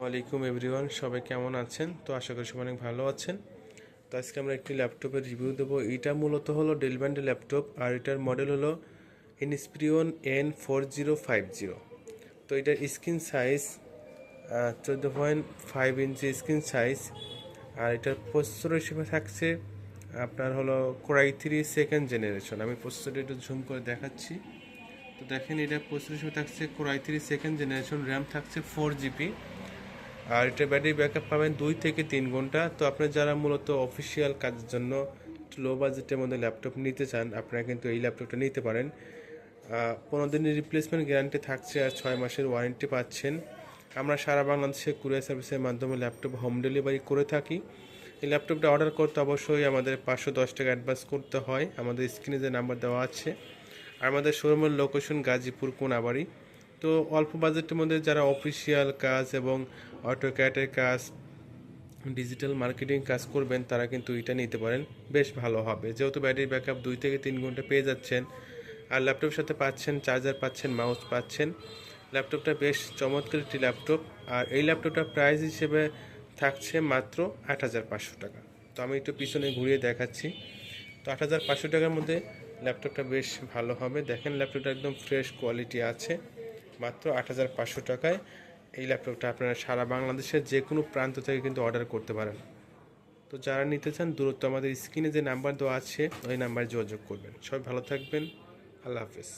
ওয়ালাইকুম এভরিওয়ান, সবাই কেমন আছেন? তো আশা করি সবাই অনেক ভালো আছেন। তো আজকে আমরা একটি ল্যাপটপের রিভিউ দেবো। এটা মূলত হলো ডেল ব্র্যান্ডের ল্যাপটপ, আর এটার মডেল হলো ইনস্পিরিয়ন N4050। তো এটার স্ক্রিন সাইজ 14.5 ইঞ্চি স্ক্রিন সাইজ। আর এটার প্রসেসর হিসেবে থাকছে আপনার হলো কোরাই 3 সেকেন্ড জেনারেশন। আমি প্রসেসরটা একটু ঝুম করে দেখাচ্ছি। তো দেখেন, এটা প্রসেসর হিসেবে থাকছে কোরাই 3 সেকেন্ড জেনারেশন, র্যাম থাকছে 4 GB। আর এটা ব্যাটারি ব্যাকআপ পাবেন 2 থেকে 3 ঘন্টা। তো আপনার যারা মূলত অফিসিয়াল কাজের জন্য লো বাজেটের মধ্যে ল্যাপটপ নিতে চান, আপনারা কিন্তু এই ল্যাপটপটা নিতে পারেন। 15 দিনের রিপ্লেসমেন্ট গ্যারান্টি থাকছে, আর 6 মাসের ওয়ারেন্টি পাচ্ছেন। আমরা সারা বাংলাদেশে কুরিয়ার সার্ভিসের মাধ্যমে ল্যাপটপ হোম ডেলিভারি করে থাকি। এই ল্যাপটপটা অর্ডার করতে অবশ্যই আমাদের 510 টাকা অ্যাডভান্স করতে হয়। আমাদের স্ক্রিনে যে নাম্বার দেওয়া আছে। আর আমাদের শোরুমের লোকেশন গাজীপুর কোনাবাড়ি। তো অল্প বাজেটের মধ্যে যারা অফিসিয়াল কাজ এবং অটোক্যাটের কাজ, ডিজিটাল মার্কেটিং কাজ করবেন, তারা কিন্তু এটা নিতে পারেন, বেশ ভালো হবে। যেহেতু ব্যাটারি ব্যাকআপ 2 থেকে 3 ঘন্টা পেয়ে যাচ্ছেন, আর ল্যাপটপের সাথে পাচ্ছেন চার্জার, পাচ্ছেন মাউস, পাচ্ছেন। ল্যাপটপটা বেশ চমৎকার একটি ল্যাপটপ। আর এই ল্যাপটপটার প্রাইস হিসেবে থাকছে মাত্র 8,500 টাকা। তো আমি একটু পিছনে ঘুরিয়ে দেখাচ্ছি। তো 8,500 টাকার মধ্যে ল্যাপটপটা বেশ ভালো হবে। দেখেন, ল্যাপটপটা একদম ফ্রেশ কোয়ালিটি আছে। মাত্র 8,500 টাকায় এই ল্যাপটপটা আপনারা সারা বাংলাদেশের যে কোনো প্রান্ত থেকে কিন্তু অর্ডার করতে পারেন। তো যারা নিতে চান, দূরত্ব আমাদের স্ক্রিনে যে নাম্বার দেওয়া আছে ওই নাম্বারে যোগাযোগ করবেন। সবাই ভালো থাকবেন। আল্লাহ হাফেজ।